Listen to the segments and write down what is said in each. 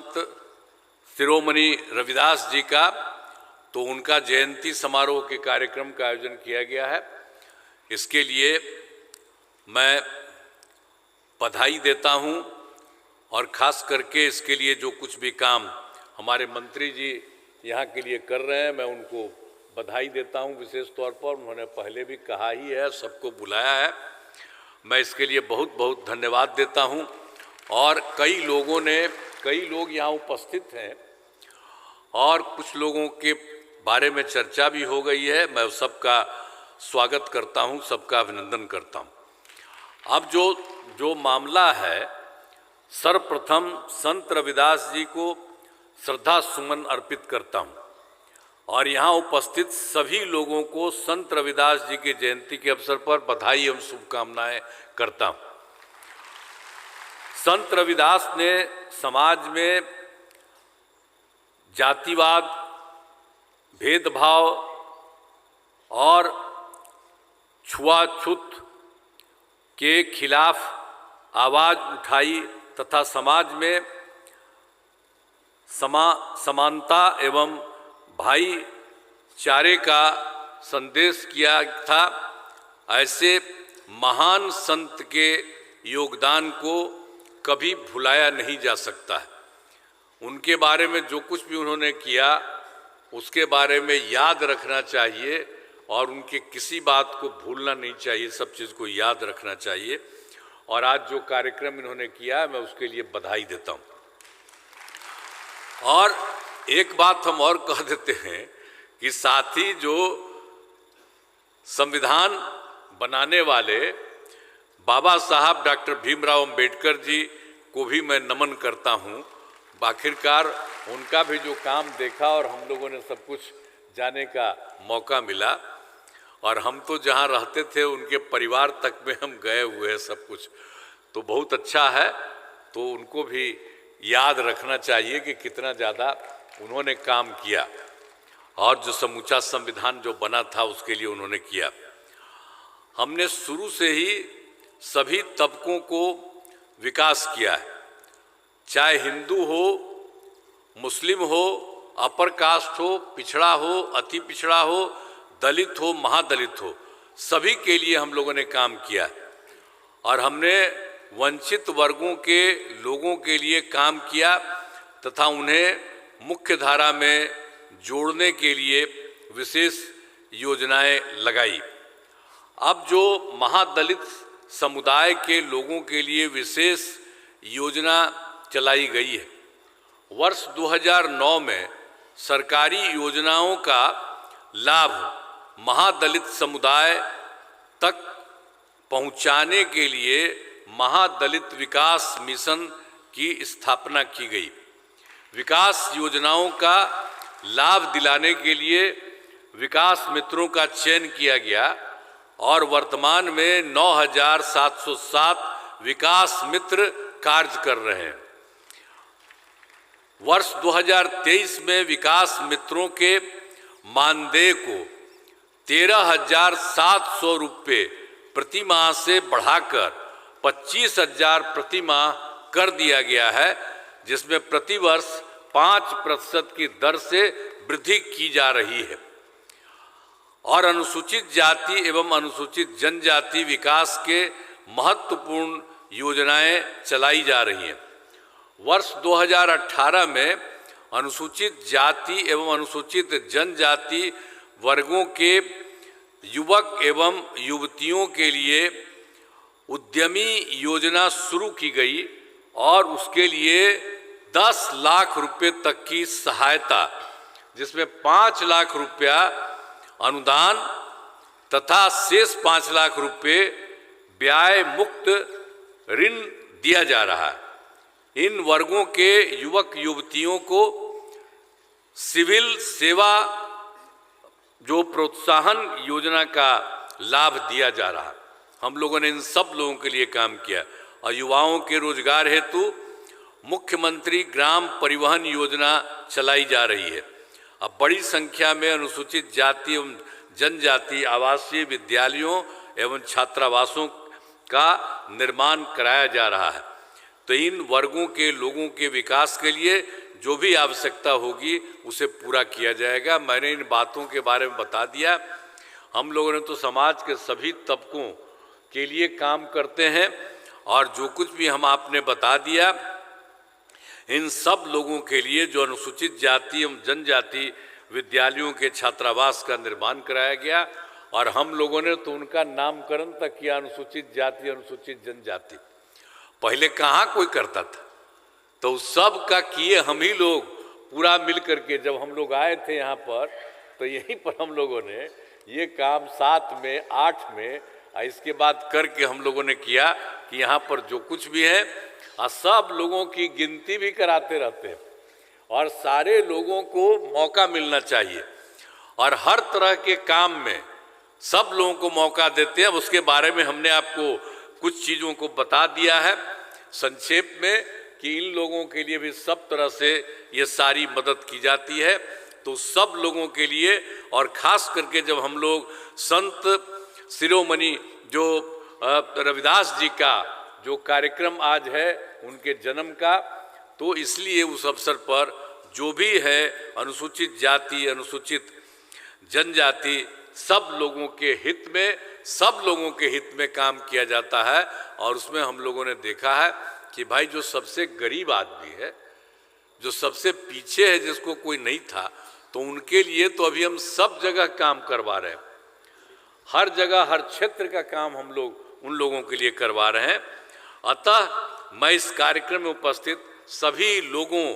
संत शिरोमणि रविदास जी का, तो उनका जयंती समारोह के कार्यक्रम का आयोजन किया गया है। इसके लिए मैं बधाई देता हूं और ख़ास करके इसके लिए जो कुछ भी काम हमारे मंत्री जी यहाँ के लिए कर रहे हैं, मैं उनको बधाई देता हूं विशेष तौर पर। उन्होंने पहले भी कहा ही है, सबको बुलाया है, मैं इसके लिए बहुत बहुत धन्यवाद देता हूं। और कई लोग यहाँ उपस्थित हैं और कुछ लोगों के बारे में चर्चा भी हो गई है। मैं सबका स्वागत करता हूं, सबका अभिनंदन करता हूं। अब जो मामला है, सर्वप्रथम संत रविदास जी को श्रद्धा सुमन अर्पित करता हूं और यहाँ उपस्थित सभी लोगों को संत रविदास जी की जयंती के अवसर पर बधाई एवं शुभकामनाएं करता हूं। संत रविदास ने समाज में जातिवाद, भेदभाव और छुआछूत के खिलाफ आवाज़ उठाई तथा समाज में समानता एवं भाईचारे का संदेश किया था। ऐसे महान संत के योगदान को कभी भुलाया नहीं जा सकता है। उनके बारे में जो कुछ भी उन्होंने किया उसके बारे में याद रखना चाहिए और उनके किसी बात को भूलना नहीं चाहिए, सब चीज़ को याद रखना चाहिए। और आज जो कार्यक्रम इन्होंने किया मैं उसके लिए बधाई देता हूँ। और एक बात हम और कह देते हैं कि साथ ही जो संविधान बनाने वाले बाबा साहब डॉक्टर भीमराव अंबेडकर जी को भी मैं नमन करता हूँ। आखिरकार उनका भी जो काम देखा और हम लोगों ने सब कुछ जाने का मौका मिला, और हम तो जहाँ रहते थे उनके परिवार तक में हम गए हुए हैं सब कुछ, तो बहुत अच्छा है। तो उनको भी याद रखना चाहिए कि कितना ज़्यादा उन्होंने काम किया और जो समूचा संविधान जो बना था उसके लिए उन्होंने किया। हमने शुरू से ही सभी तबकों को विकास किया है, चाहे हिंदू हो, मुस्लिम हो, अपर कास्ट हो, पिछड़ा हो, अति पिछड़ा हो, दलित हो, महादलित हो, सभी के लिए हम लोगों ने काम किया है। और हमने वंचित वर्गों के लोगों के लिए काम किया तथा उन्हें मुख्य धारा में जोड़ने के लिए विशेष योजनाएं लगाई। अब जो महादलित समुदाय के लोगों के लिए विशेष योजना चलाई गई है, वर्ष 2009 में सरकारी योजनाओं का लाभ महादलित समुदाय तक पहुंचाने के लिए महादलित विकास मिशन की स्थापना की गई। विकास योजनाओं का लाभ दिलाने के लिए विकास मित्रों का चयन किया गया और वर्तमान में 9,707 विकास मित्र कार्य कर रहे हैं। वर्ष 2023 में विकास मित्रों के मानदेय को 13,700 रुपये प्रति माह से बढ़ाकर 25,000 प्रति माह कर दिया गया है, जिसमें प्रतिवर्ष 5% की दर से वृद्धि की जा रही है। और अनुसूचित जाति एवं अनुसूचित जनजाति विकास के महत्वपूर्ण योजनाएं चलाई जा रही हैं। वर्ष 2018 में अनुसूचित जाति एवं अनुसूचित जनजाति वर्गों के युवक एवं युवतियों के लिए उद्यमी योजना शुरू की गई और उसके लिए 10 लाख रुपए तक की सहायता, जिसमें 5 लाख रुपया अनुदान तथा शेष 5 लाख रुपए ब्याज मुक्त ऋण दिया जा रहा है। इन वर्गों के युवक युवतियों को सिविल सेवा जो प्रोत्साहन योजना का लाभ दिया जा रहा है। हम लोगों ने इन सब लोगों के लिए काम किया और युवाओं के रोजगार हेतु मुख्यमंत्री ग्राम परिवहन योजना चलाई जा रही है। अब बड़ी संख्या में अनुसूचित जाति एवं जनजाति आवासीय विद्यालयों एवं छात्रावासों का निर्माण कराया जा रहा है। तो इन वर्गों के लोगों के विकास के लिए जो भी आवश्यकता होगी उसे पूरा किया जाएगा। मैंने इन बातों के बारे में बता दिया। हम लोगों ने तो समाज के सभी तबकों के लिए काम करते हैं और जो कुछ भी हम आपने बता दिया, इन सब लोगों के लिए जो अनुसूचित जाति एवं जनजाति विद्यालयों के छात्रावास का निर्माण कराया गया और हम लोगों ने तो उनका नामकरण तक किया, अनुसूचित जाति अनुसूचित जनजाति। पहले कहाँ कोई करता था, तो सब का किए हम ही लोग पूरा मिल करके। जब हम लोग आए थे यहाँ पर तो यहीं पर हम लोगों ने ये काम 7 में 8 में इसके बाद करके हम लोगों ने किया कि यहाँ पर जो कुछ भी है सब लोगों की गिनती भी कराते रहते हैं और सारे लोगों को मौका मिलना चाहिए और हर तरह के काम में सब लोगों को मौका देते हैं। उसके बारे में हमने आपको कुछ चीज़ों को बता दिया है संक्षेप में कि इन लोगों के लिए भी सब तरह से ये सारी मदद की जाती है। तो सब लोगों के लिए और ख़ास करके जब हम लोग संत शिरोमणि जो रविदास जी का जो कार्यक्रम आज है उनके जन्म का, तो इसलिए उस अवसर पर जो भी है अनुसूचित जाति अनुसूचित जनजाति सब लोगों के हित में, सब लोगों के हित में काम किया जाता है। और उसमें हम लोगों ने देखा है कि भाई जो सबसे गरीब आदमी है, जो सबसे पीछे है, जिसको कोई नहीं था, तो उनके लिए तो अभी हम सब जगह काम करवा रहे हैं। हर जगह हर क्षेत्र का काम हम लोग उन लोगों के लिए करवा रहे हैं। अतः मैं इस कार्यक्रम में उपस्थित सभी लोगों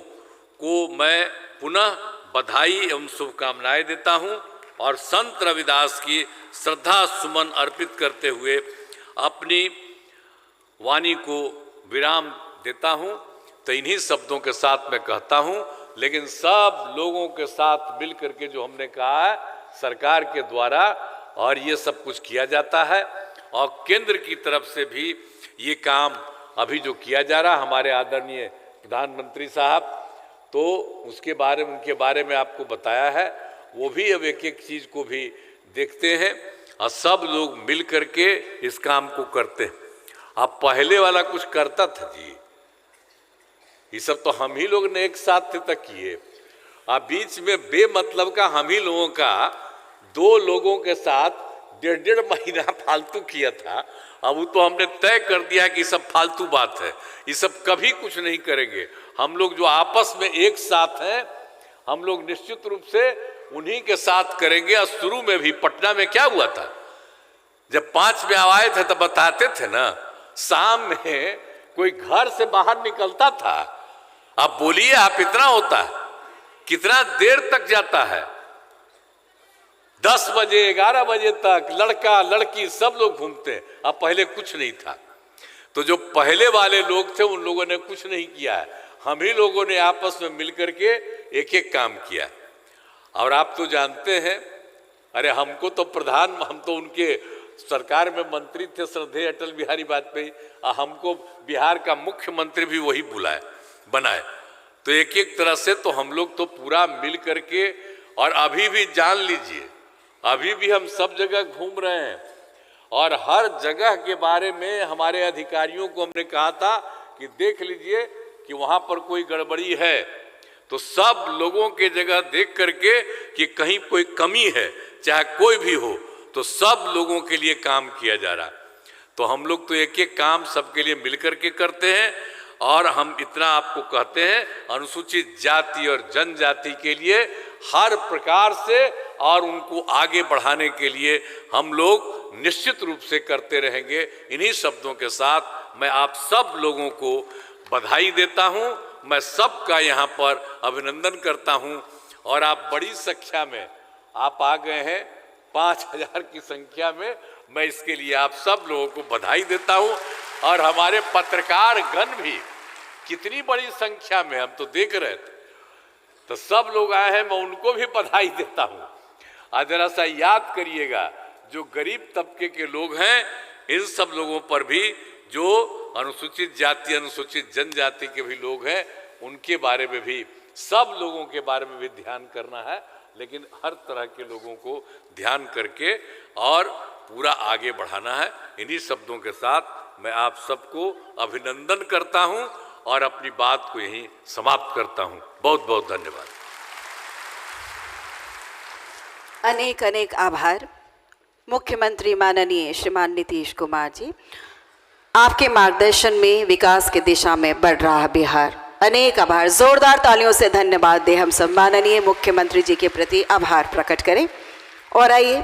को मैं पुनः बधाई एवं शुभकामनाएं देता हूं और संत रविदास की श्रद्धा सुमन अर्पित करते हुए अपनी वाणी को विराम देता हूं। तो इन्हीं शब्दों के साथ मैं कहता हूं, लेकिन सब लोगों के साथ मिल करके जो हमने कहा है सरकार के द्वारा और ये सब कुछ किया जाता है और केंद्र की तरफ से भी ये काम अभी जो किया जा रहा हमारे आदरणीय प्रधानमंत्री साहब, तो उसके बारे में उनके बारे में आपको बताया है। वो भी अब एक एक चीज़ को भी देखते हैं और सब लोग मिल करके इस काम को करते हैं। अब पहले वाला कुछ करता था जी, ये सब तो हम ही लोग ने एक साथ तक किए। अब बीच में बेमतलब का हम ही लोगों का 2 लोगों के साथ 1.5 महीना फालतू किया था। अब वो तो हमने तय कर दिया कि सब फालतू बात है, ये सब कभी कुछ नहीं करेंगे। हम लोग जो आपस में एक साथ हैं, हम लोग निश्चित रूप से उन्हीं के साथ करेंगे। और शुरू में भी पटना में क्या हुआ था, जब 5 में आए थे तो बताते थे ना, शाम में कोई घर से बाहर निकलता था, अब बोलिए आप इतना होता है, कितना देर तक जाता है, 10 बजे 11 बजे तक लड़का लड़की सब लोग घूमते हैं। अब पहले कुछ नहीं था, तो जो पहले वाले लोग थे उन लोगों ने कुछ नहीं किया है, हम ही लोगों ने आपस में मिलकर के एक एक काम किया। और आप तो जानते हैं, अरे हमको तो हम तो उनके सरकार में मंत्री थे श्रद्धेय अटल बिहारी वाजपेयी, हमको बिहार का मुख्यमंत्री भी वही बनाए। तो एक एक तरह से तो हम लोग तो पूरा मिल करके, और अभी भी जान लीजिए अभी भी हम सब जगह घूम रहे हैं और हर जगह के बारे में हमारे अधिकारियों को हमने कहा था कि देख लीजिए कि वहाँ पर कोई गड़बड़ी है, तो सब लोगों के जगह देख करके कि कहीं कोई कमी है, चाहे कोई भी हो, तो सब लोगों के लिए काम किया जा रहा। तो हम लोग तो एक एक काम सबके लिए मिल करके करते हैं। और हम इतना आपको कहते हैं, अनुसूचित जाति और जनजाति के लिए हर प्रकार से और उनको आगे बढ़ाने के लिए हम लोग निश्चित रूप से करते रहेंगे। इन्हीं शब्दों के साथ मैं आप सब लोगों को बधाई देता हूं, मैं सबका यहाँ पर अभिनंदन करता हूं। और आप बड़ी संख्या में आप आ गए हैं, 5000 की संख्या में, मैं इसके लिए आप सब लोगों को बधाई देता हूं। और हमारे पत्रकार गण भी कितनी बड़ी संख्या में, हम तो देख रहे थे, तो सब लोग आए हैं, मैं उनको भी बधाई देता हूं। आज जरा सा याद करिएगा, जो गरीब तबके के लोग हैं, इन सब लोगों पर भी, जो अनुसूचित जाति अनुसूचित जनजाति के भी लोग हैं, उनके बारे में भी, सब लोगों के बारे में भी ध्यान करना है। लेकिन हर तरह के लोगों को ध्यान करके और पूरा आगे बढ़ाना है। इन्हीं शब्दों के साथ मैं आप सबको अभिनंदन करता हूं और अपनी बात को यहीं समाप्त करता हूं। बहुत बहुत धन्यवाद। अनेक अनेक आभार मुख्यमंत्री माननीय श्रीमान नीतीश कुमार जी। आपके मार्गदर्शन में विकास की दिशा में बढ़ रहा है बिहार। अनेक आभार। जोरदार तालियों से धन्यवाद दें हम सब माननीय मुख्यमंत्री जी के प्रति आभार प्रकट करें। और आइए